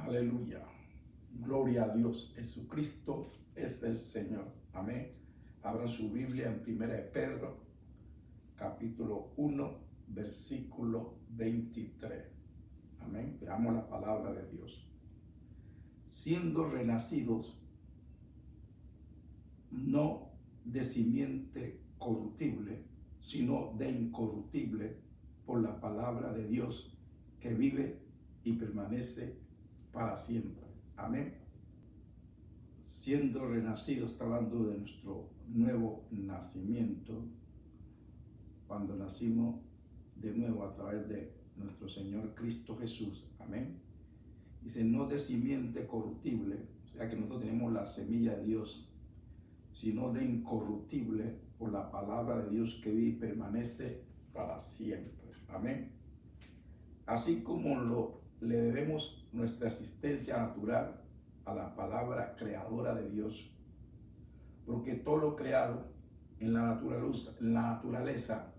Aleluya. Gloria a Dios. Jesucristo es el Señor. Amén. Abran su Biblia en 1 de Pedro, capítulo 1, versículo 23. Amén. Veamos la palabra de Dios. Siendo renacidos, no de simiente corruptible, sino de incorruptible, por la palabra de Dios que vive y permanece para siempre. Amén. Siendo renacidos, está hablando de nuestro nuevo nacimiento, cuando nacimos de nuevo a través de nuestro Señor Cristo Jesús. Amén. Dice, no de simiente corruptible, o sea que nosotros tenemos la semilla de Dios, sino de incorruptible, por la palabra de Dios que vive y permanece para siempre. Amén. Así como le debemos nuestra existencia natural a la palabra creadora de Dios, porque todo lo creado en la naturaleza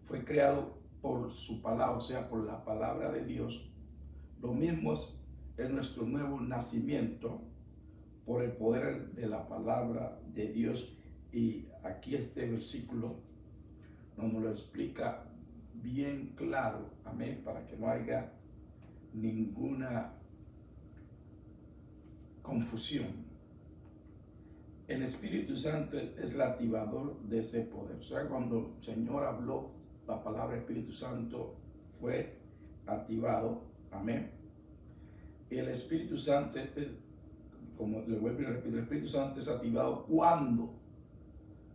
fue creado por su palabra, o sea, por la palabra de Dios. Lo mismo es nuestro nuevo nacimiento por el poder de la palabra de Dios. Y aquí este versículo nos lo explica bien claro, amén, para que no haya ninguna confusión. El Espíritu Santo es el activador de ese poder. O sea, cuando el Señor habló, la palabra Espíritu Santo fue activado, amén. El Espíritu Santo es, como le vuelvo y repito, el Espíritu Santo es activado cuando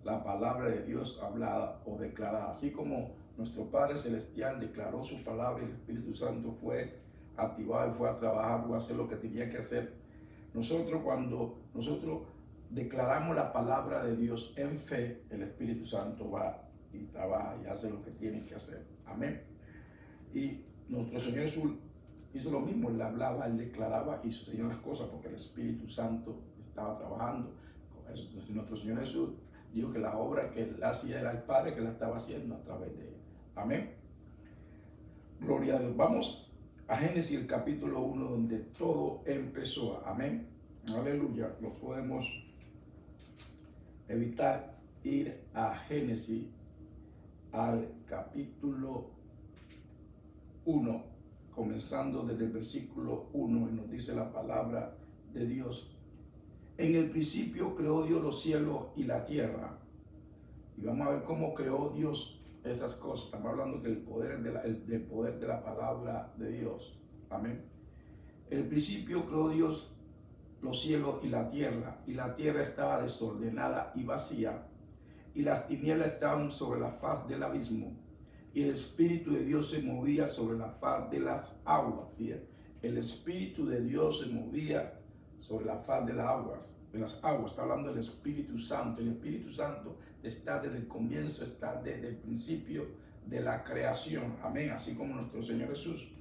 la palabra de Dios hablada o declarada. Así como nuestro Padre Celestial declaró su palabra y el Espíritu Santo fue activado y fue a trabajar, fue a hacer lo que tenía que hacer. Nosotros, cuando nosotros declaramos la palabra de Dios en fe, el Espíritu Santo va y trabaja y hace lo que tiene que hacer. Amén. Y nuestro Señor Jesús hizo lo mismo. Él hablaba, él declaraba y sucedían las cosas porque el Espíritu Santo estaba trabajando. Nuestro Señor Jesús dijo que la obra que él hacía era el Padre que la estaba haciendo a través de él. Amén. Gloria a Dios. Vamos a Génesis, el capítulo 1, donde todo empezó. Amén. Aleluya. No podemos evitar ir a Génesis, al capítulo 1, comenzando desde el versículo 1, y nos dice la palabra de Dios. En el principio creó Dios los cielos y la tierra. Y vamos a ver cómo creó Dios esas cosas. Estamos hablando del poder de la palabra de Dios. Amén. En el principio creó Dios los cielos y la tierra estaba desordenada y vacía, y las tinieblas estaban sobre la faz del abismo, y el Espíritu de Dios se movía sobre la faz de las aguas. Fíjate, el Espíritu de Dios se movía sobre la faz de las aguas. Está hablando del Espíritu Santo. El Espíritu Santo está desde el comienzo, está desde el principio de la creación. Amén. Así como nuestro Señor Jesús.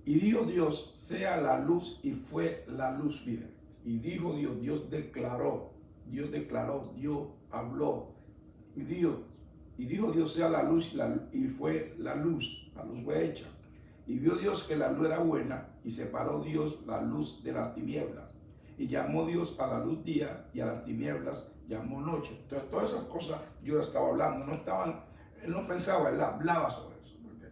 Y dijo Dios, sea la luz, y fue la luz. Miren. Y dijo Dios, Dios declaró, Dios habló. Y dijo Dios, sea la luz, y fue la luz fue hecha. Y vio Dios que la luz era buena, y separó Dios la luz de las tinieblas. Y llamó Dios a la luz día, y a las tinieblas llamó noche. Entonces, todas esas cosas yo estaba hablando, él no pensaba, él hablaba sobre eso. Porque,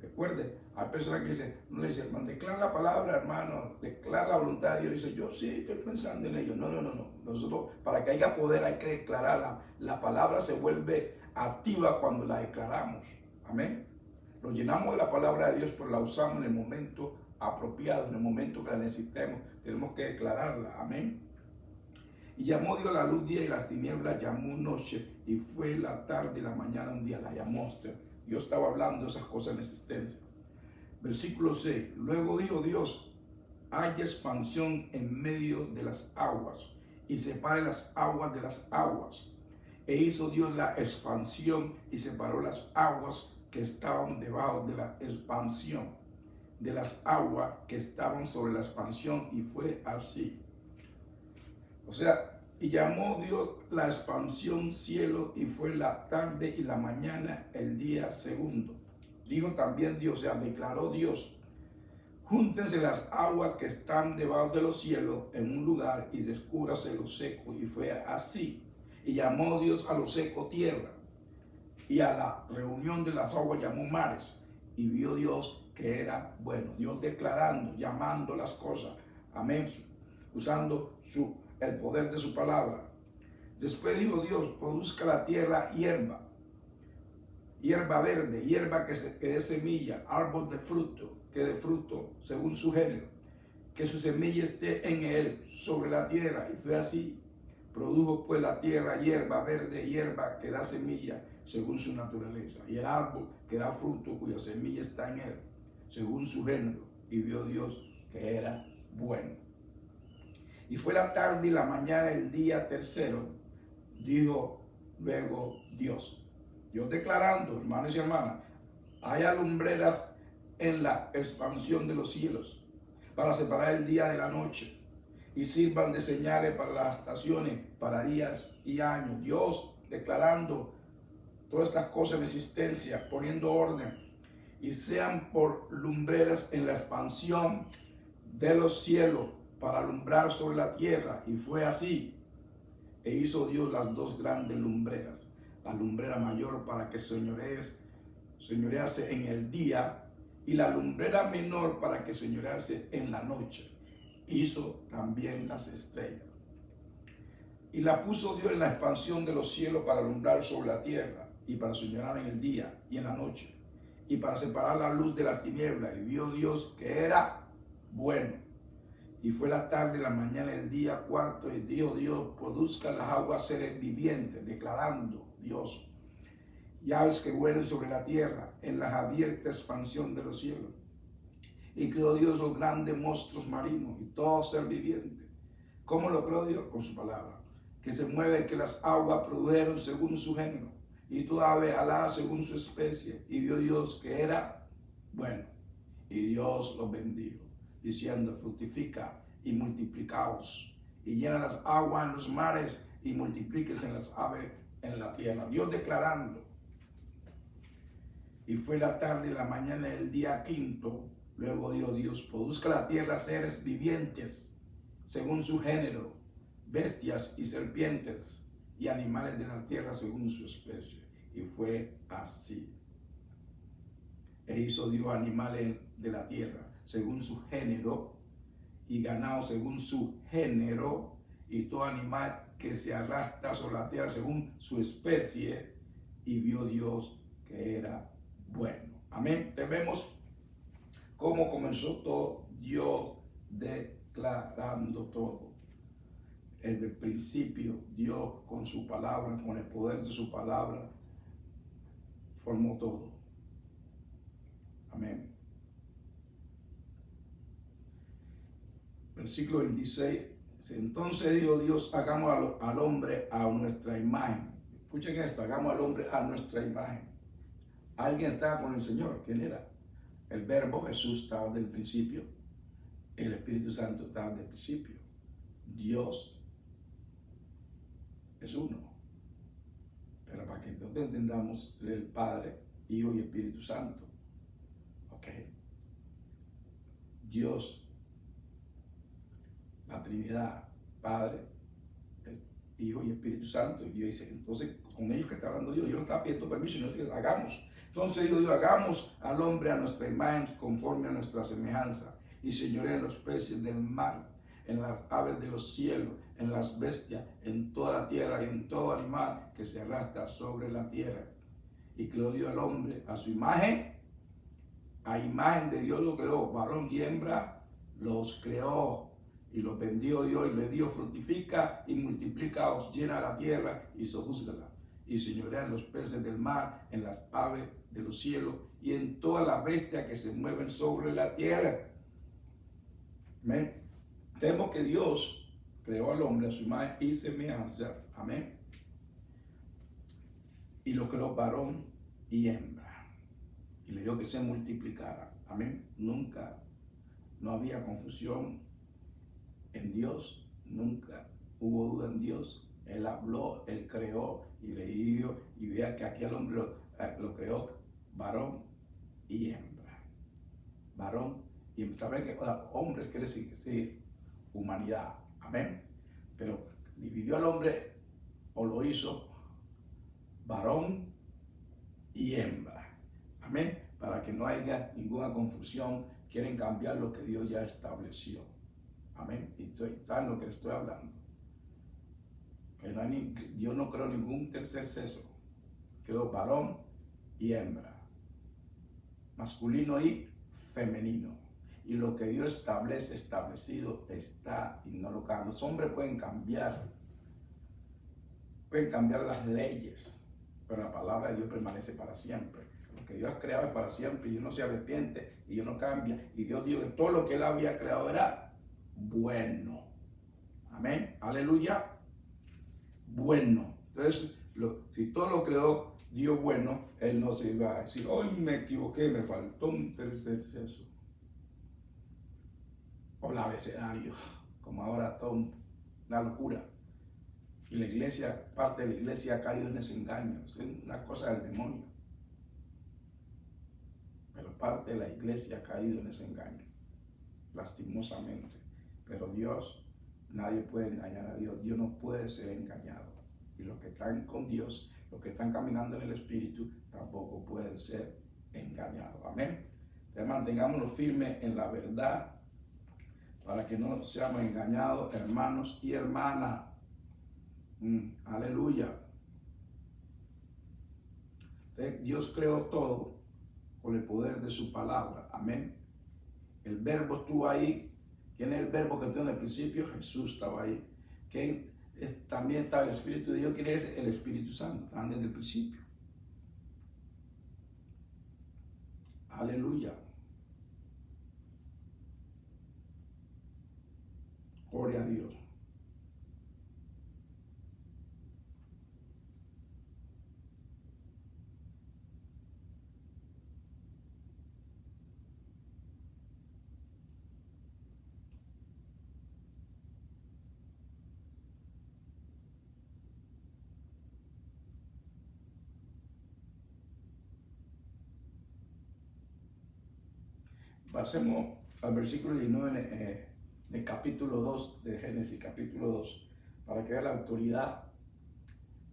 recuerde, hay personas que dicen, no le dicen, declara la palabra, hermano, declara la voluntad de Dios. Dice, yo sí estoy pensando en ello. No. Nosotros, para que haya poder, hay que declararla. La palabra se vuelve activa cuando la declaramos. Amén. Lo llenamos de la palabra de Dios, pero la usamos en el momento apropiado, en el momento que la necesitemos. Tenemos que declararla. Amén. Y llamó Dios la luz día, y las tinieblas llamó noche, y fue la tarde y la mañana un día. La llamó. Dios estaba hablando esas cosas en existencia. Versículo 6. Luego dijo Dios, haya expansión en medio de las aguas, y separe las aguas de las aguas. E hizo Dios la expansión, y separó las aguas que estaban debajo de la expansión de las aguas que estaban sobre la expansión, y fue así. O sea, y llamó Dios la expansión cielo, y fue la tarde y la mañana el día segundo. Dijo también Dios, o sea, declaró Dios, Júntense las aguas que están debajo de los cielos en un lugar y descúbrase lo seco. Y fue así. Y llamó Dios a lo seco tierra, y a la reunión de las aguas llamó mares. Y vio Dios que era bueno. Dios declarando, llamando las cosas. Amén. Usando el poder de su palabra. Después dijo Dios, produzca la tierra hierba, hierba verde, hierba que dé semilla, árbol de fruto, que dé fruto según su género, que su semilla esté en él sobre la tierra. Y fue así. Produjo pues la tierra hierba verde, hierba que da semilla según su naturaleza, y el árbol que da fruto cuya semilla está en él según su género. Y vio Dios que era bueno. Y fue la tarde y la mañana el día tercero. Dijo luego Dios declarando, hermanos y hermanas, haya lumbreras en la expansión de los cielos para separar el día de la noche, y sirvan de señales para las estaciones, para días y años. Dios declarando todas estas cosas en existencia, poniendo orden, y sean por lumbreras en la expansión de los cielos para alumbrar sobre la tierra. Y fue así. E hizo Dios las dos grandes lumbreras, la lumbrera mayor para que señorease en el día, y la lumbrera menor para que señorease en la noche. Hizo también las estrellas. Y la puso Dios en la expansión de los cielos para alumbrar sobre la tierra, y para señorear en el día y en la noche, y para separar la luz de las tinieblas. Y vio Dios que era bueno. Y fue la tarde, la mañana, el día cuarto, y dijo Dios, produzcan las aguas seres vivientes, declarando Dios, y aves que vuelen sobre la tierra en la abierta expansión de los cielos. Y creó Dios los grandes monstruos marinos y todo ser viviente. ¿Cómo lo creó Dios? Con su palabra, que se mueve, que las aguas produjeron según su género, y toda ave alada según su especie. Y vio Dios que era bueno. Y Dios los bendijo, diciendo, fructifica y multiplicaos, y llena las aguas en los mares, y multiplíquese en las aves en la tierra. Dios declarando. Y fue la tarde y la mañana el día quinto. Luego dijo Dios, produzca la tierra seres vivientes según su género, bestias y serpientes, y animales de la tierra según su especie. Y fue así. E hizo Dios animales de la tierra según su género, y ganado según su género, y todo animal que se arrastra sobre la tierra según su especie. Y vio Dios que era bueno. Amén. Vemos cómo comenzó todo, Dios declarando todo. Desde el principio, Dios con su palabra, con el poder de su palabra, formó todo. Amén. Versículo 26. Entonces dijo Dios, hagamos al hombre a nuestra imagen. Escuchen esto, hagamos al hombre a nuestra imagen. Alguien estaba con el Señor. ¿Quién era? El Verbo, Jesús, estaba desde el principio. El Espíritu Santo estaba desde el principio. Dios es uno. Pero para que nosotros entendamos, el Padre, Hijo y Espíritu Santo. Ok. Dios, la Trinidad, Padre, Hijo y Espíritu Santo. Y Dios dice, entonces con ellos que está hablando Dios, yo no estaba pidiendo permiso, y no dice, hagamos. Entonces dijo Dios, hagamos al hombre a nuestra imagen, conforme a nuestra semejanza, y señoree en los peces del mar, en las aves de los cielos, en las bestias, en toda la tierra y en todo animal que se arrastra sobre la tierra. Y creó Dios al hombre a su imagen, a imagen de Dios lo creó, varón y hembra los creó, y los bendijo Dios y le dio, fructifica y multiplicaos, llena la tierra y sojúzgala, y señorea en los peces del mar, en las aves de los cielos y en todas las bestias que se mueven sobre la tierra. Amén. Vemos que Dios creó al hombre a su imagen y semejanza. Amén. Y lo creó varón y hembra. Y le dio que se multiplicara. Amén. Nunca, no había confusión en Dios. Nunca hubo duda en Dios. Él habló, Él creó y le dio. Y vea que aquí al hombre lo creó varón y hembra. Varón Y saber que hombres quiere decir humanidad. Amén. Pero dividió al hombre o lo hizo varón y hembra. Amén. Para que no haya ninguna confusión, quieren cambiar lo que Dios ya estableció. Amén. Y saben lo que les estoy hablando. Que yo no creo ningún tercer sexo. Creo varón y hembra. Masculino y femenino. Y lo que Dios establece, establecido está y no lo cambia. Los hombres pueden cambiar las leyes, pero la palabra de Dios permanece para siempre. Lo que Dios ha creado es para siempre y Dios no se arrepiente y Dios no cambia. Y Dios dijo que todo lo que Él había creado era bueno. Amén. Aleluya. Bueno. Entonces, si todo lo creó Dios bueno, Él no se iba a decir, hoy me equivoqué, me faltó un tercer sexo. O el abecedario, como ahora todo una locura. Y la iglesia, parte de la iglesia ha caído en ese engaño. Es una cosa del demonio. Pero parte de la iglesia ha caído en ese engaño, lastimosamente. Pero Dios, nadie puede engañar a Dios. Dios no puede ser engañado. Y los que están con Dios, los que están caminando en el Espíritu, tampoco pueden ser engañados. Amén. Entonces mantengámonos firmes en la verdad, para que no seamos engañados, hermanos y hermanas. Aleluya. Entonces, Dios creó todo con el poder de su palabra. Amén. El verbo estuvo ahí. ¿Quién es el verbo que estuvo en el principio? Jesús estaba ahí. ¿Quién también estaba el Espíritu de Dios? ¿Quién es el Espíritu Santo? Están desde el principio. Aleluya. Gloria a Dios. Pasemos al versículo 19 del capítulo 2 de Génesis, capítulo 2, para que vea la autoridad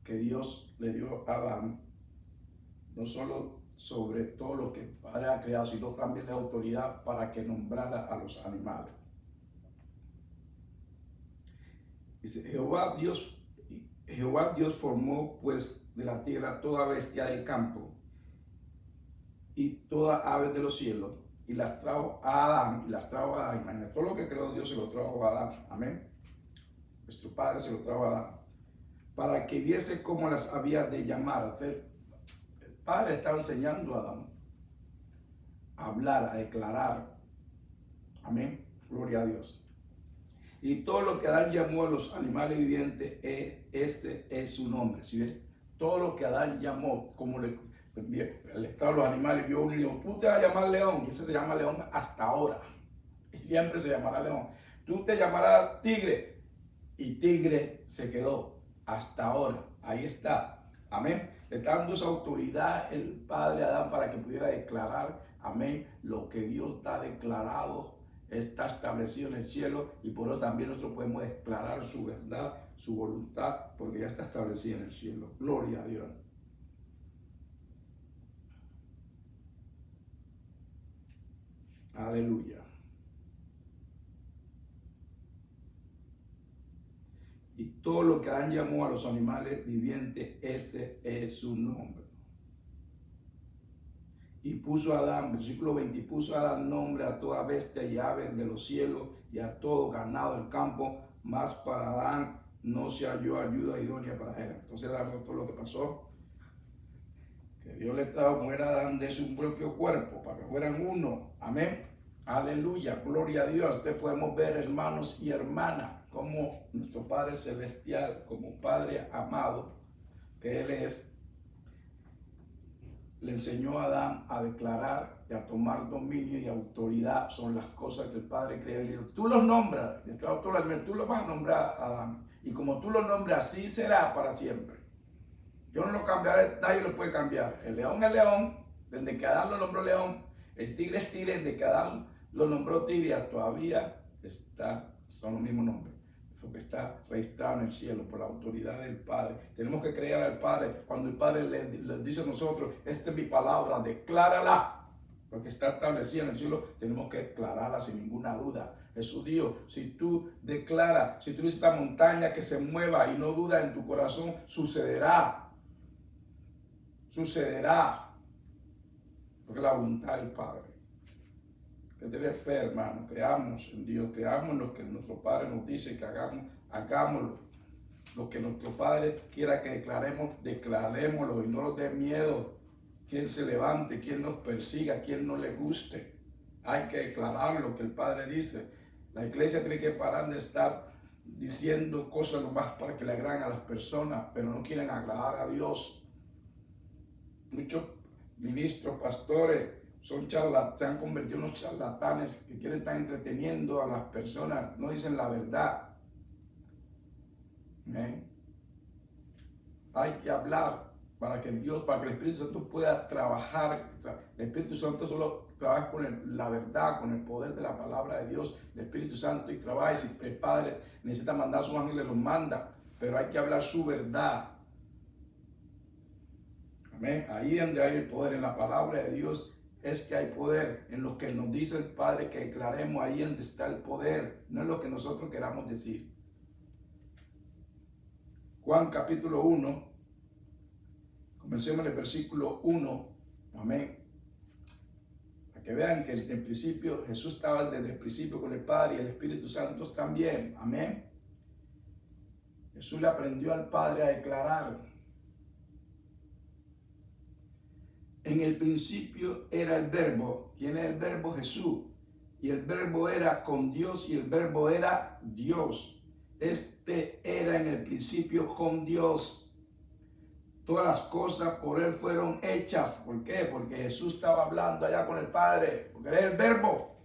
que Dios le dio a Adán, no solo sobre todo lo que el Padre ha creado, sino también la autoridad para que nombrara a los animales. Dice, Jehová Dios formó pues de la tierra toda bestia del campo y toda ave de los cielos, y las trajo a Adán, Imagínate, todo lo que creó Dios se lo trajo a Adán. Amén. Nuestro Padre se lo trajo a Adán, para que viese cómo las había de llamar. Entonces, el Padre estaba enseñando a Adán a hablar, a declarar. Amén. Gloria a Dios. Y todo lo que Adán llamó a los animales vivientes, ese es su nombre. ¿Sí ves? Todo lo que Adán llamó, como el estado de los animales, vio un león. Tú te vas a llamar león, y ese se llama león hasta ahora. Y siempre se llamará león. Tú te llamarás tigre, y tigre se quedó hasta ahora. Ahí está. Amén. Le está dando esa autoridad el Padre a Adán para que pudiera declarar, amén, lo que Dios está declarado, está establecido en el cielo, y por eso también nosotros podemos declarar su verdad, su voluntad, porque ya está establecido en el cielo. Gloria a Dios. Aleluya. Y todo lo que Adán llamó a los animales vivientes, ese es su nombre. Y puso a Adán, versículo 20, puso a Adán nombre a toda bestia y ave de los cielos y a todo ganado del campo, mas para Adán no se halló ayuda idónea para él. Entonces, todo lo que pasó, que Dios le trajo mujer a Adán de su propio cuerpo, para que fueran uno. Amén. Aleluya, gloria a Dios. Ustedes podemos ver, hermanos y hermanas, como nuestro Padre Celestial, como Padre amado que Él es, le enseñó a Adán a declarar y a tomar dominio y autoridad sobre las cosas que el Padre creó. Y le dijo, tú los nombras, tú los vas a nombrar, Adán. Y como tú los nombras, así será para siempre. Yo no lo cambiaré, nadie lo puede cambiar. El león es león, desde que Adán lo nombró león. El tigre es tigre, desde que Adán lo nombró Tirias, todavía son los mismos nombres, porque está registrado en el cielo por la autoridad del Padre. Tenemos que creer al Padre. Cuando el Padre le dice a nosotros, esta es mi palabra, declárala, porque está establecida en el cielo, tenemos que declararla sin ninguna duda. Jesús dijo, si tú declaras, si tú dices esta montaña que se mueva y no duda en tu corazón, sucederá. Sucederá. Porque es la voluntad del Padre. Que tener fe, hermano. Creamos en Dios, creamos en lo que nuestro Padre nos dice que hagamos, hagámoslo. Lo que nuestro Padre quiera que declaremos, declarémoslo y no nos dé miedo. Quien se levante, quien nos persiga, quien no le guste. Hay que declarar lo que el Padre dice. La iglesia tiene que parar de estar diciendo cosas nomás para que le agraden a las personas, pero no quieren agradar a Dios. Muchos ministros, pastores, se han convertido en unos charlatanes que quieren estar entreteniendo a las personas, no dicen la verdad. ¿Eh? Hay que hablar para que el Espíritu Santo pueda trabajar. El Espíritu Santo solo trabaja con la verdad, con el poder de la palabra de Dios. El Espíritu Santo y trabaja, y si el Padre necesita mandar a sus ángeles, los manda, pero hay que hablar su verdad. Amén. Ahí donde hay el poder en la palabra de Dios, es que hay poder. En lo que nos dice el Padre que declaremos, ahí donde está el poder, no es lo que nosotros queramos decir. Juan capítulo 1, comencemos en el versículo 1, amén. Para que vean que en el principio Jesús estaba desde el principio con el Padre y el Espíritu Santo también, amén. Jesús le aprendió al Padre a declarar. En el principio era el Verbo. ¿Quién es el Verbo? Jesús. Y el Verbo era con Dios y el Verbo era Dios. Este era en el principio con Dios. Todas las cosas por Él fueron hechas. ¿Por qué? Porque Jesús estaba hablando allá con el Padre. Porque era el Verbo.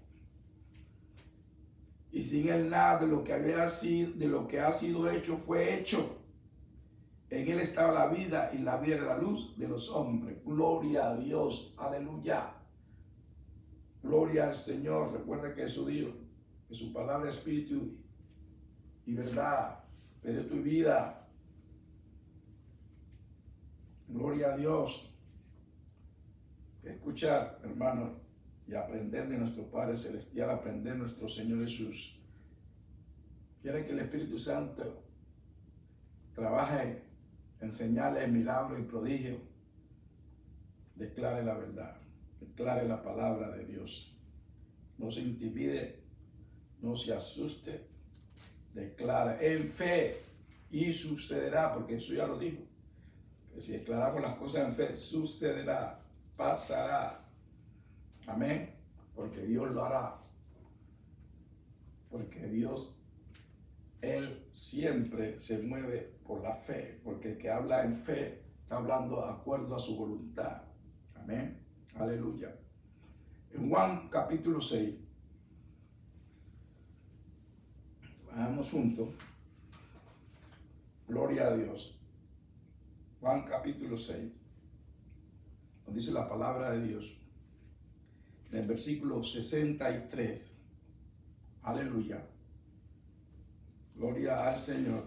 Y sin Él nada de lo que ha sido hecho fue hecho. En Él estaba la vida y la vida era la luz de los hombres. Gloria a Dios. Aleluya. Gloria al Señor. Recuerda que Jesús dijo que su palabra es espíritu y verdad. Pero tu vida. Gloria a Dios. Escuchar, hermano, y aprender de nuestro Padre Celestial, aprender de nuestro Señor Jesús. Quiere que el Espíritu Santo trabaje en señales, milagros y prodigios. Declare la verdad, declare la palabra de Dios. No se intimide, no se asuste, declare en fe y sucederá, porque eso ya lo dijo. Que si declaramos las cosas en fe, sucederá, pasará. Amén. Porque Dios lo hará. Porque Dios, Él siempre se mueve por la fe. Porque el que habla en fe está hablando de acuerdo a su voluntad. Amén. Aleluya. En Juan capítulo 6. Vamos juntos. Gloria a Dios. Juan capítulo 6, nos dice la palabra de Dios, en el versículo 63, aleluya, gloria al Señor.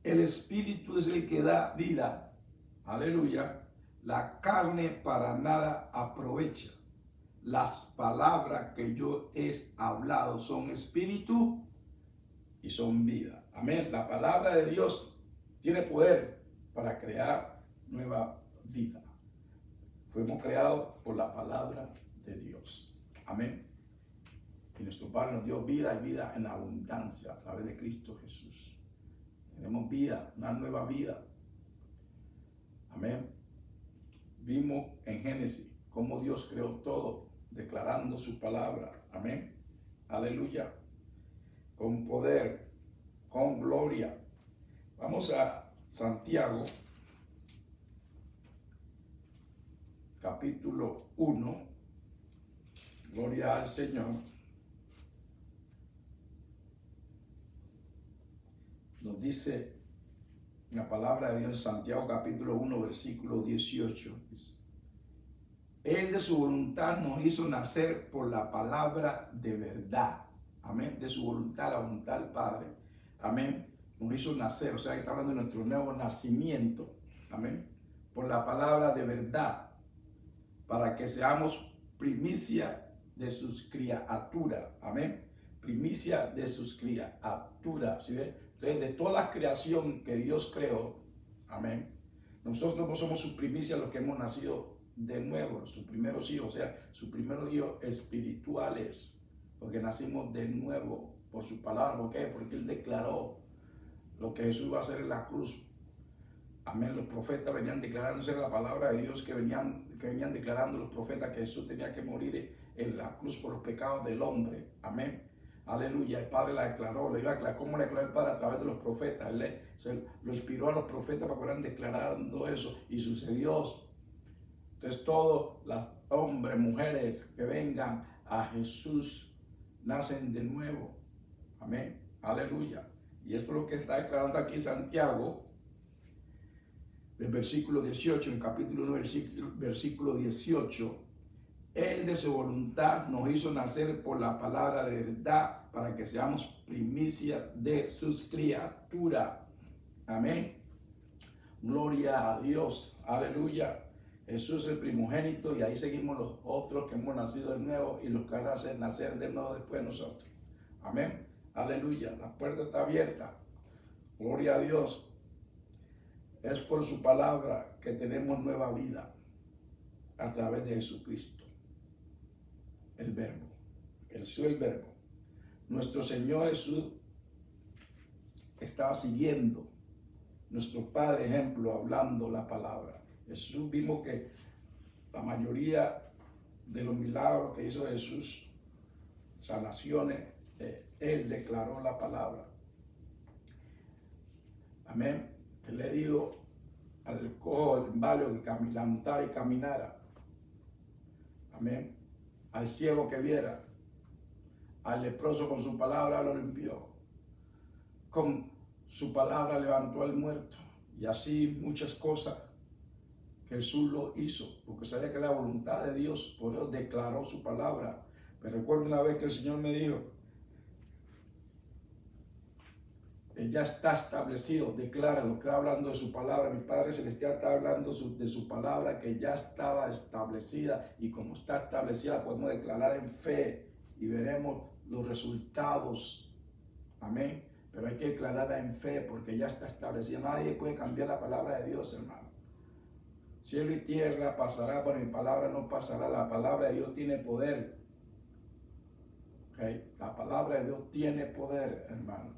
El Espíritu es el que da vida, aleluya, la carne para nada aprovecha. Las palabras que yo he hablado son espíritu y son vida. Amén. La palabra de Dios tiene poder para crear nueva vida. Fuimos creados por la palabra de Dios. Amén. Y nuestro Padre nos dio vida y vida en abundancia a través de Cristo Jesús. Tenemos vida, una nueva vida. Amén. Vimos en Génesis cómo Dios creó todo, declarando su palabra. Amén. Aleluya. Con poder, con gloria. Vamos a Santiago, capítulo 1. Gloria al Señor. Nos dice la palabra de Dios en Santiago, capítulo 1, versículo 18. Él de su voluntad nos hizo nacer por la palabra de verdad. Amén. De su voluntad, la voluntad del Padre. Amén. Nos hizo nacer, o sea, que está hablando de nuestro nuevo nacimiento. Amén. Por la palabra de verdad. Para que seamos primicia de sus criaturas. Amén. Primicia de sus criaturas. ¿Sí ve? Entonces, de toda la creación que Dios creó. Amén. Nosotros no somos sus primicias los que hemos nacido de nuevo, sus primeros hijos, o sea, sus primeros hijos espirituales, porque nacimos de nuevo por su palabra. ¿Por qué? Porque Él declaró lo que Jesús iba a hacer en la cruz. Amén. Los profetas venían declarándose la palabra de Dios, que venían declarando los profetas que Jesús tenía que morir en la cruz por los pecados del hombre. Amén. Aleluya. El Padre la declaró. Le iba a declarar. ¿Cómo le declaró el Padre? A través de los profetas. Él lo inspiró a los profetas para que fueran declarando eso, y sucedió. Entonces todos los hombres, mujeres que vengan a Jesús nacen de nuevo. Amén. Aleluya. Y esto es lo que está declarando aquí Santiago, el versículo 18, en el capítulo 1, versículo 18. Él de su voluntad nos hizo nacer por la palabra de verdad, para que seamos primicia de sus criaturas. Amén. Gloria a Dios. Aleluya. Jesús es el primogénito, y ahí seguimos los otros que hemos nacido de nuevo y los que van a nacer de nuevo después de nosotros. Amén. Aleluya. La puerta está abierta. Gloria a Dios. Es por su palabra que tenemos nueva vida a través de Jesucristo, el Verbo. Jesús es el Verbo. Nuestro Señor Jesús estaba siguiendo nuestro Padre ejemplo, hablando la palabra. Jesús, vimos que la mayoría de los milagros que hizo Jesús, sanaciones, Él declaró la palabra. Amén. Él le dijo al cojo del inválido que levantara y caminara. Amén. Al ciego que viera. Al leproso con su palabra lo limpió. Con su palabra levantó al muerto. Y así muchas cosas Jesús lo hizo, porque sabía que era la voluntad de Dios. Por eso declaró su palabra. Me recuerdo una vez que el Señor me dijo: ya está establecido, declara lo que está hablando de su palabra. Mi Padre Celestial está hablando de su palabra, que ya estaba establecida, y como está establecida podemos declarar en fe y veremos los resultados. Amén. Pero hay que declararla en fe, porque ya está establecida. Nadie puede cambiar la palabra de Dios, hermano. Cielo y tierra pasará, pero mi palabra no pasará. La palabra de Dios tiene poder. ¿Okay? La palabra de Dios tiene poder, hermano.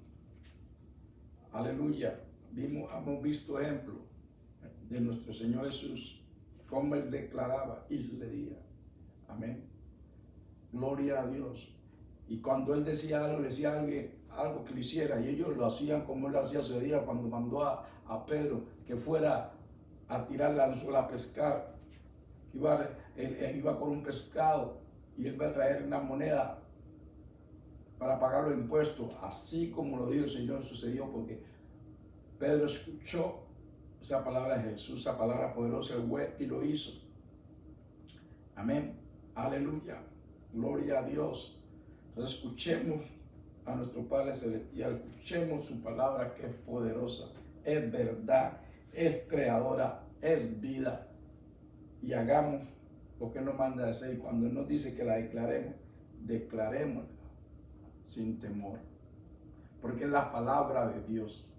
Aleluya. Hemos visto ejemplos de nuestro Señor Jesús, cómo Él declaraba y sucedía. Amén. Gloria a Dios. Y cuando Él decía algo, le decía a alguien algo que lo hiciera, y ellos lo hacían como Él lo hacía ese día cuando mandó a Pedro que fuera a tirar la anzuela a pescar. Él iba con un pescado y él va a traer una moneda para pagar los impuestos. Así como lo dijo el Señor, sucedió, porque Pedro escuchó esa palabra de Jesús, esa palabra poderosa, el juez, y lo hizo. Amén. Aleluya. Gloria a Dios. Entonces escuchemos a nuestro Padre Celestial, escuchemos su palabra, que es poderosa, es verdad, es creadora, es vida, y hagamos lo que Él nos manda a hacer. Y cuando Él nos dice que la declaremos, declarémosla sin temor, porque es la palabra de Dios.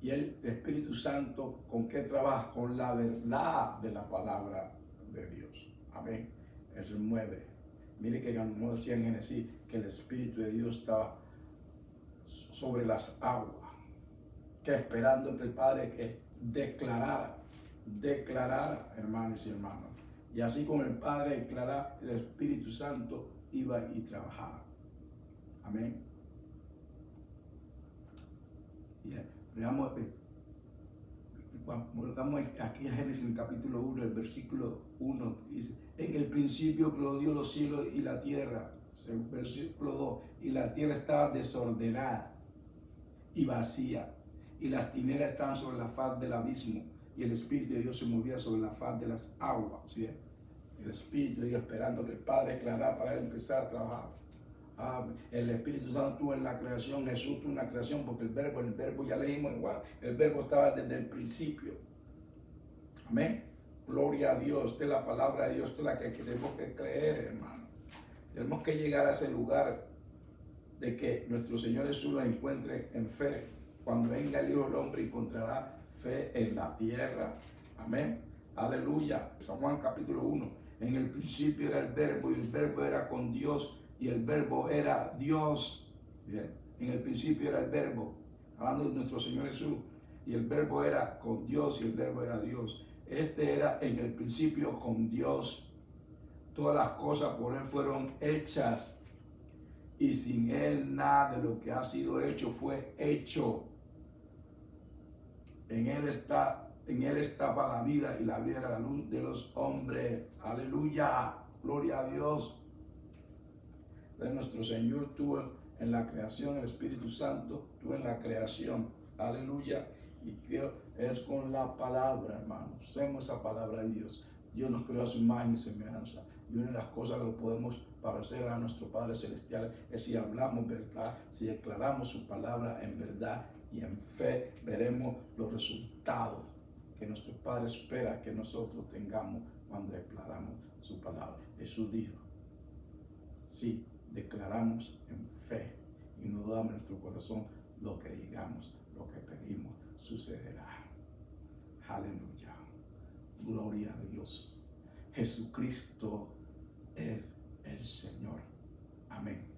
Y el Espíritu Santo, ¿con qué trabaja? Con la verdad de la palabra de Dios. Amén. Él se mueve. Mire que como decía en Génesis, que el Espíritu de Dios estaba sobre las aguas, que esperando que el Padre que declarara, hermanos y hermanas. Y así como el Padre declaraba, el Espíritu Santo iba y trabajaba. Amén. Bien. Volvamos aquí a Génesis, en el capítulo 1, el versículo 1, dice: en el principio creó Dios los cielos y la tierra. El versículo 2, y la tierra estaba desordenada y vacía, y las tinieblas estaban sobre la faz del abismo, y el Espíritu de Dios se movía sobre la faz de las aguas. ¿Sí? El Espíritu de Dios esperando que el Padre declarara para él empezar a trabajar. El Espíritu Santo tuvo en la creación, Jesús tuvo en la creación, porque el verbo ya leímos igual, el verbo estaba desde el principio. Amén. Gloria a Dios. Esta es la palabra de Dios, esta es la que tenemos que creer, hermano. Tenemos que llegar a ese lugar de que nuestro Señor Jesús lo encuentre en fe. Cuando venga el Hijo del Hombre, encontrará fe en la tierra. Amén. Aleluya. San Juan capítulo 1. En el principio era el verbo, y el verbo era con Dios, y el verbo era Dios. Bien. En el principio era el verbo, hablando de nuestro Señor Jesús, y el verbo era con Dios, y el verbo era Dios. Este era en el principio con Dios. Todas las cosas por él fueron hechas, y sin él nada de lo que ha sido hecho fue hecho. En él estaba la vida, y la vida era la luz de los hombres. Aleluya, gloria a Dios. De nuestro Señor tuvo en la creación, el Espíritu Santo tuvo en la creación. Aleluya. Y que es con la palabra, hermanos. Usemos esa palabra de Dios. Dios nos creó a su imagen y semejanza. Y una de las cosas que podemos parecer a nuestro Padre Celestial es si hablamos verdad, si declaramos su palabra en verdad y en fe, veremos los resultados que nuestro Padre espera que nosotros tengamos cuando declaramos su palabra. Jesús dijo, si declaramos en fe y no dudamos en nuestro corazón, lo que digamos, lo que pedimos, sucederá. Aleluya. Gloria a Dios. Jesucristo es el Señor. Amén.